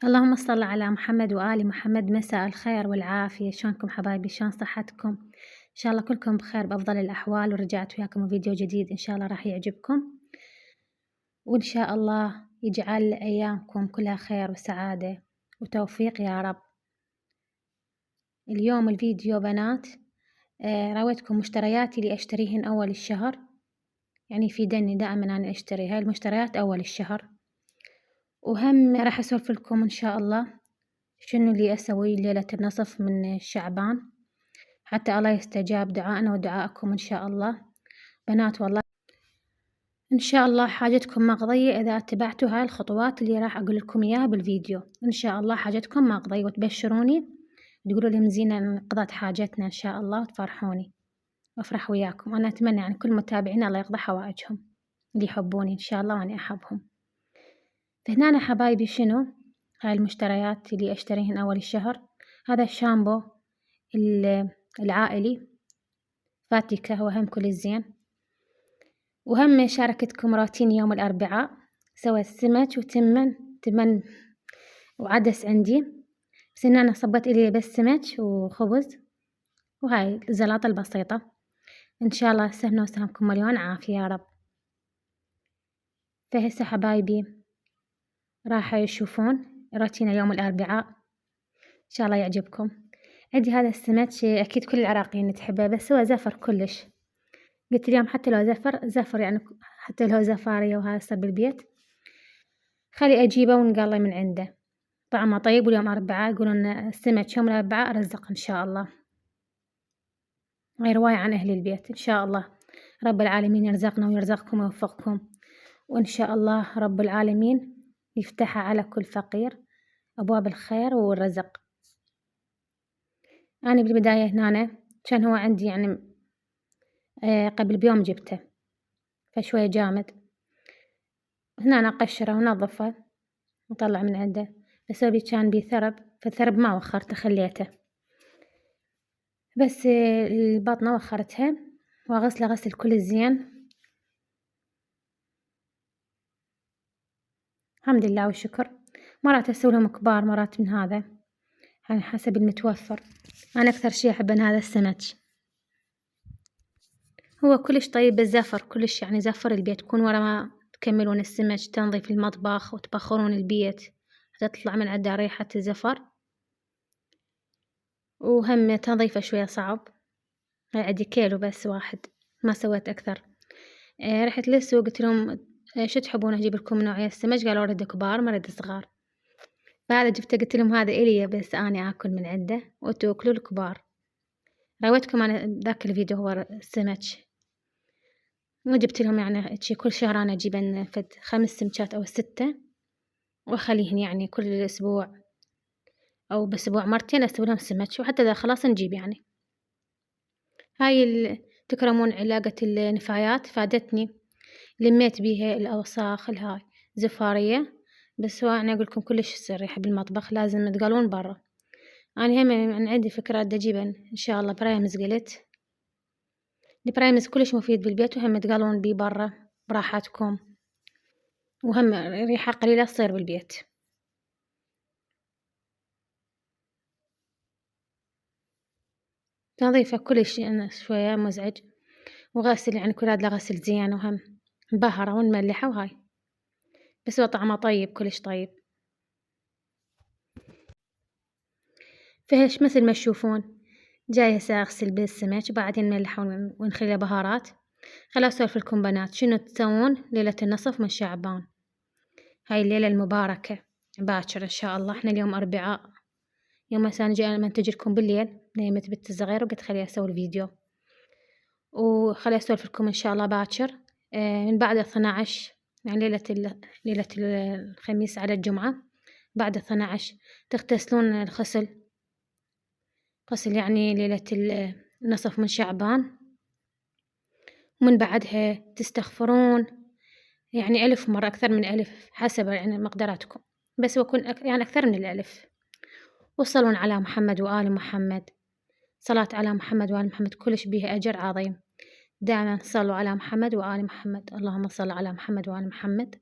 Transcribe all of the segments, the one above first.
اللهم صل على محمد وآل محمد. مساء الخير والعافية، شلونكم حبايبي؟ شلون صحتكم؟ إن شاء الله كلكم بخير بأفضل الأحوال، ورجعت وياكم بفيديو جديد إن شاء الله راح يعجبكم، وإن شاء الله يجعل أيامكم كلها خير وسعادة وتوفيق يا رب. اليوم الفيديو بنات راويتكم مشترياتي اللي أشتريهن أول الشهر، يعني يفيدني دائما أنا أشتري هاي المشتريات أول الشهر، وهم راح أسولف لكم إن شاء الله شنو اللي أسوي ليلة النصف من شعبان، حتى الله يستجاب دعائنا ودعائكم إن شاء الله. بنات والله إن شاء الله حاجتكم مقضية إذا اتبعتوا هاي الخطوات اللي راح أقول لكم إياها بالفيديو. إن شاء الله حاجتكم مقضية، وتبشروني تقولوا لي مزينة قضت حاجتنا إن شاء الله، وتفرحوني وأفرح وياكم. أنا أتمنى يعني كل متابعين الله يقضي حوائجهم اللي يحبوني إن شاء الله وأنا أحبهم. فهنا أنا حبايبي شنو هاي المشتريات اللي أشتريهن أول الشهر. هذا الشامبو العائلي فاتكة، وهم كل الزين. وهم شاركتكم راتين يوم الأربعاء، سوى السمك تمن وعدس عندي، بس إن أنا صبت إلي بس سمك وخبز وهاي الزلاطة البسيطة. إن شاء الله سهنا وسهمكم مليون عافية يا رب. فهسه حبايبي راح يشوفون راتين يوم الأربعاء إن شاء الله يعجبكم. عندي هذا السمك أكيد كل العراقيين تحبه، بس هو زفر كلش. قلت اليوم حتى لو زفر يعني حتى لو زفارية وهذا صار بالبيت خلي أجيبه ونقلي من عنده، طعمه طيب. واليوم أربعاء يقولون السمك يوم الأربعاء رزق إن شاء الله، هاي رواية عن أهل البيت. إن شاء الله رب العالمين يرزقنا ويرزقكم ويوفقكم، وإن شاء الله رب العالمين يفتحها على كل فقير أبواب الخير والرزق. أنا بالبداية هنا كان هو عندي يعني قبل بيوم جبته فشوية جامد، هنا أنا أقشره ونظفه وطلع من عنده، بس هو كان بيه ثرب، فالثرب ما وخرته خليته، بس البطنة وخرتها وأغسله غسل كل الزين الحمد لله والشكر. مرات أسويلهم كبار مرات من هذا يعني حسب المتوفر. أنا أكثر شي أحب هذا السمك، هو كلش طيب بالزفر كلش، يعني زفر البيت يكون ورا ما تكملون السمك تنظيف المطبخ وتبخرون البيت تطلع من عنده ريحة الزفر، وهم تنظيفه شوية صعب. هاي عندي كيلو بس واحد، ما سويت أكثر. رحت للسوق قلت لهم شو تحبون أجيب لكم نوعية السمك؟ قالوا أريد كبار ما أريد صغار. بعد جبته قلت لهم هذا إلي بس أنا آكل من عنده وأنتوا أكلوا الكبار. راويتكم أنا ذاك الفيديو هو السمك، وجبت لهم يعني كل شهر أنا أجيب فد 5 سمكات أو 6، وأخليهن يعني كل أسبوع أو بأسبوع مرتين أسوي لهم سمك، وحتى إذا خلاص نجيب يعني. هاي تكرمون علاقة النفايات فادتني، لميت بيها الأوساخ الهاي زفارية، بس هو أنا أقول لكم كلش يصير ريحة بالمطبخ لازم تقالون برا. أنا هم أنا عندي فكرة بدي أجيب إن شاء الله برايمز، قلت البرايمز كلش مفيد بالبيت، وهم تقالون بيه برا براحتكم، وهم ريحة قليلة تصير بالبيت. تنظيفه كلش يعني شوية مزعج، وغسل يعني كل هذا غسل زين، وهم مبهرة ونملحة وهاي، بس هو طعمه طيب كلش طيب. فهش مثل ما تشوفون جاي هسه أغسل بالسمك وبعدين نملحه ونخليه بهارات. خلا أسولف لكم بنات شنو تسوون ليلة النصف من شعبان، هاي الليلة المباركة باكر إن شاء الله. إحنا اليوم أربعاء، يوم هسه أنا جاي منتج لكم بالليل، نيمت بنت الصغيرة وقلت خليها أسوي الفيديو، وخلي أسولف لكم إن شاء الله باكر. من بعد 12 يعني ليلة الخميس على الجمعة، بعد 12 تغتسلون الغسل يعني ليلة النصف من شعبان، ومن بعدها تستغفرون يعني 1000 مرة، أكثر من 1000 حسب يعني مقدراتكم، بس وكن يعني أكثر من 1000. وصلون على محمد وآل محمد، صلاة على محمد وآل محمد كلش بيها أجر عظيم. دائما صلوا على محمد وآل محمد، اللهم صل على محمد وآل محمد،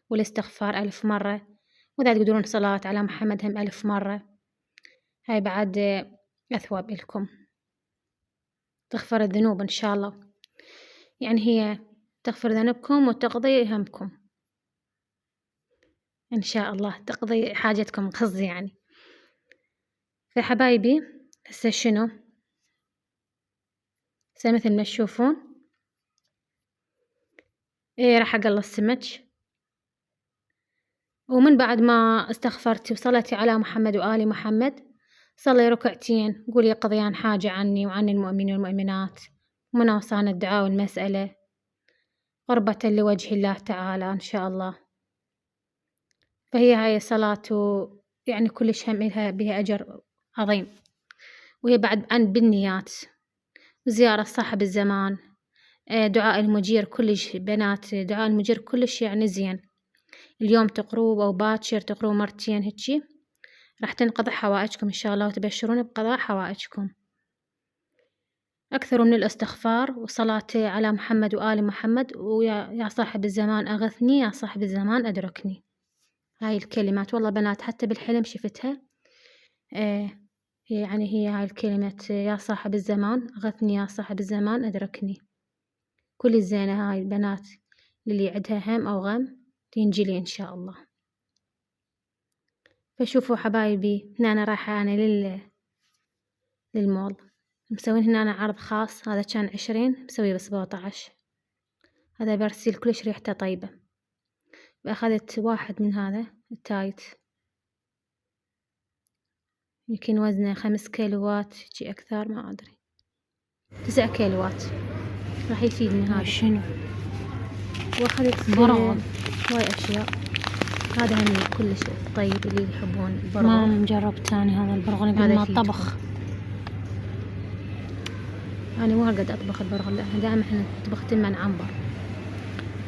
والاستغفار 1000 مرة، وإذا تقدرون صلاة على محمد هم 1000 مرة، هاي بعد أثواب إلكم، تغفر الذنوب إن شاء الله، يعني هي تغفر ذنوبكم وتقضي همكم إن شاء الله، تقضي حاجتكم قصدي يعني. فحبايبي هسه شنو؟ هسه مثل ما تشوفون راح أقلي السمك، ومن بعد ما استغفرتي وصلتي على محمد وآل محمد صلي ركعتين، قولي قضيان حاجة عني وعن المؤمنين والمؤمنات، ومن أوصانا الدعاء والمسألة قربة لوجه الله تعالى إن شاء الله. فهي هاي الصلاة يعني كلش هم إلها بها أجر عظيم، وهي بعد بالنيات، وزيارة صاحب الزمان، دعاء المجير كلش بنات، دعاء المجير كلش يعني زين، اليوم تقروه أو باكر تقروه مرتين هيجي راح تنقضي حوائجكم إن شاء الله، وتبشرون بقضاء حوائجكم. أكثروا من الاستغفار وصلاة على محمد وآل محمد، ويا صاحب الزمان أغثني، يا صاحب الزمان أدركني. هاي الكلمات والله بنات حتى بالحلم شفتها، يعني هي هاي الكلمة يا صاحب الزمان أغثني، يا صاحب الزمان أدركني. كل الزينة هاي البنات للي عندها هم أو غم تنجلي إن شاء الله. فشوفوا حبايبي هنا أنا رايحة أنا للمول، مسوين هنا أنا عرض خاص، هذا كان 20 مسويه ب17، هذا برسيل كلش ريحته طيبة، وأخذت واحد من هذا التايت يمكن وزنه 5 كيلوات شي أكثر ما أدري، 9 كيلوات راح يفيدني هذا. شنو؟ وأخذت برغل هواي أشياء، هذا هم كلش طيب اللي يحبون البرغل. ما مجرب تاني هذا البرغل قبل ما طبخ. أنا مو هالقد أطبخ البرغل، لا دائما إحنا نطبخ تمن عنبر.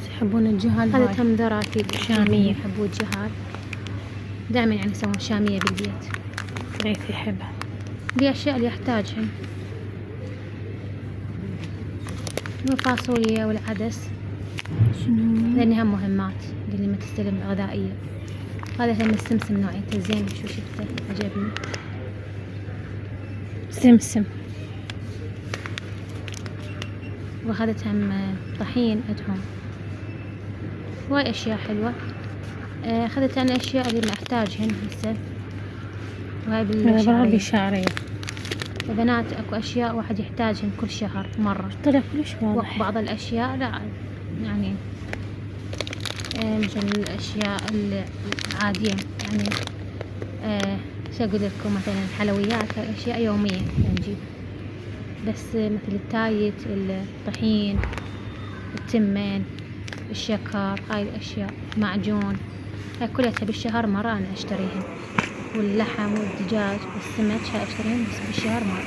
يحبون الجهال، هذا تم ذراتي شامية، يحبون الجهال دائما يعني يسوون شامية بالبيت. كيف يحبها؟ دي أشياء اللي يحتاجهن، والفاصوليا والعدس شنو؟ لأنها مهمات اللي ما تستلم غذائية. هذا هم السمسم نوعيته زين، شو شفته عجبني سمسم. وأخذت هم طحين عندهم، هواي أشياء حلوة. أخذت أنا أشياء اللي ما أحتاجهن هسه، وهاي بالشعرية. البنات أكو أشياء واحد يحتاجهن كل شهر مرة، طلع كلش واضح. بعض الأشياء لا يعني مثل الأشياء العادية يعني شو أقول لكم، مثلا الحلويات هاي أشياء يومية نجيب، بس مثل التايت الطحين التمين الشكر هاي الأشياء معجون هاي كلها بالشهر مرة أنا أشتريهن، واللحم والدجاج والسمك هاي أشتريهن بس بالشهر مرة.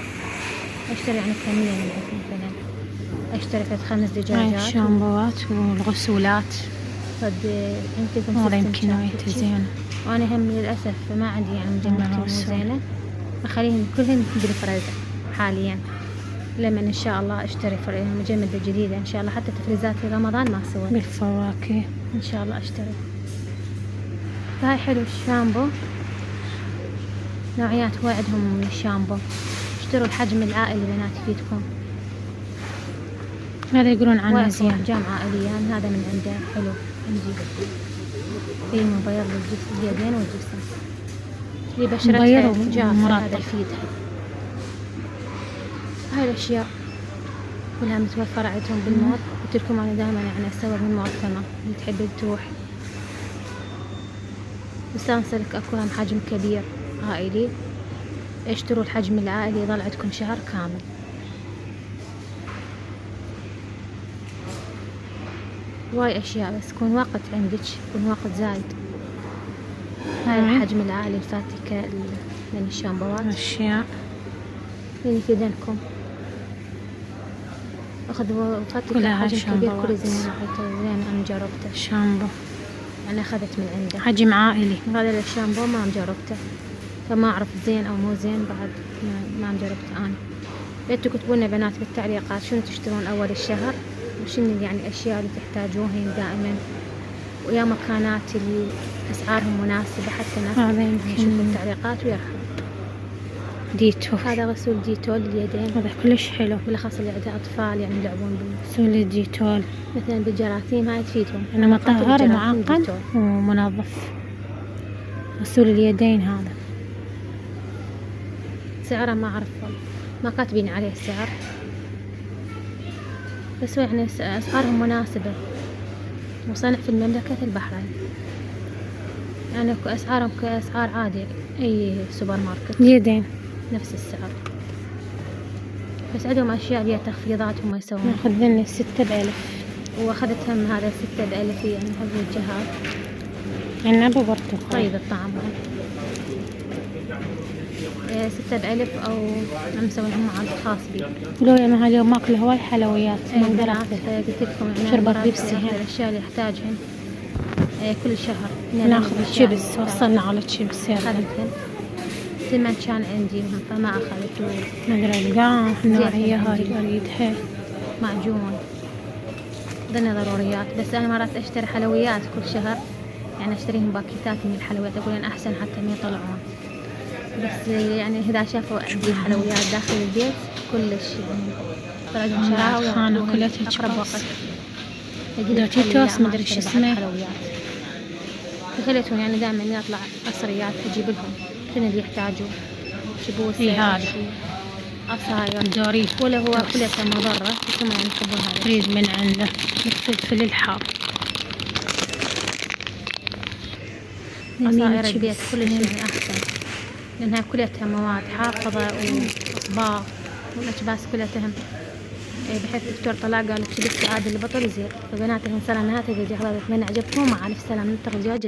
أشتري يعني كمية من مثلا أشتري 5 دجاجات. الشامبوات والغسولات هذا يمكن نوعيته زينة، وأنا هم للأسف ما عندي يعني مجمدة مو زينة، أخليهم كلهن بالفريزر حاليا، لما إن شاء الله أشتري مجمدة جديدة إن شاء الله، حتى تفريزات رمضان ما سويت بالفواكه إن شاء الله أشتري. فهاي حلو الشامبو، نوعيات هواي عندهم من الشامبو، اشتروا الحجم العائلي بنات يفيدكم. هذا يقولون عنه زين، أحجام عائلية هذا من عنده حلو، عندي في مبيض اليدين والجسم اللي بشرتها جافة هذا يفيدها. هاي الأشياء كلها متوفرة عندهم بالمول، قلت لكم أنا دائما يعني أسوي من معظمة اللي تحب تروح وسانسلك أكو هم حجم كبير عائلي، اشتروا الحجم العائلي يظل عندكم شهر كامل. واي أشياء بس يكون وقت عندك، يكون وقت زايد. هاي الحجم العائلي الفاتكة من الشامبوات أشياء اللي في يدنكم، أخذوا فاتكة حجم كبير كل زين أنا جربته شامبو، أنا أخذت من عنده حجم عائلي. هذا الشامبو ما مجربته فما أعرف زين أو مو زين، بعد ما مجربته أنا. بيتوا كتبوا لنا بنات بالتعليقات شنو تشترون أول الشهر، وشنو يعني الأشياء اللي تحتاجوهن دائما، ويا مكانات اللي أسعارهم مناسبة حتى الناس هذا يشوفوا يمكن التعليقات ويرحبوا. ديتول. هذا غسول ديتول اليدين، هذا كلش حلو. بالأخص اللي عندها أطفال يعني يلعبون بيه، غسول الديتول مثلا بالجراثيم هاي تفيدهم. أنا مطهر الجراثيم معقم ديتول. ومنظف. غسول اليدين هذا سعره ما أعرف والله، ما كاتبين عليه السعر، بس هو يعني أسعارهم مناسبة، وصنع في المملكة البحرين، يعني أسعارهم كأسعار عادي أي سوبر ماركت، اليدين نفس السعر، بس عندهم أشياء فيها تخفيضات هم يسوون. ناخذ لنا 6000. وأخذت هم هذا 6000 يعني حق الجهاز. عنب وبرتقال. طيب الطعم 6000 أو عم نسوي لهم عرض خاص بي. لو أنا اليوم ماكل هواي حلويات ما أقدر قلت لكم يعني شربت مرات بيبسي أخذ هنا. الأشياء اللي يحتاجهن كل شهر. ناخذ شيبس، وصلنا على الشيبس يلا. أخذتهن، زمان كان عندي فما أخذت. ما أدري القاع النوعية هاي أريدها. معجون ضمن ضروريات، بس أنا مرات أشتري حلويات كل شهر، يعني أشتريهم باكيتات من الحلويات، أقول إن أحسن حتى ما يطلعون، بس يعني إذا شافوا عندي حلويات داخل البيت كلش يعني طلعوا شراء خانة ويأخذوهن كلها أقرب وقت. دوتيتوس ما أدري شو اسمه. خليتهم يعني دائما يطلع حصريات أجيب لهم كل اللي يحتاجوه، شبوس هذا عصاير دوريتوس ولا هو كلها مضرة، بس هم يعني يحبون هذا. أريد من عنده الفلفل الحار. عصائر البيت كلش يعني أحسن، لأنها كلها مواد حافظة وأصباغ والأكباس كلها تهم، بحيث الدكتور طلع قال شبك عادي البطل يزيد. فبناتي إن شاء الله نهاية الفيديو، أتمنى عجبكم، مع ألف سلامة، نلتقي فيديوهات جديدة.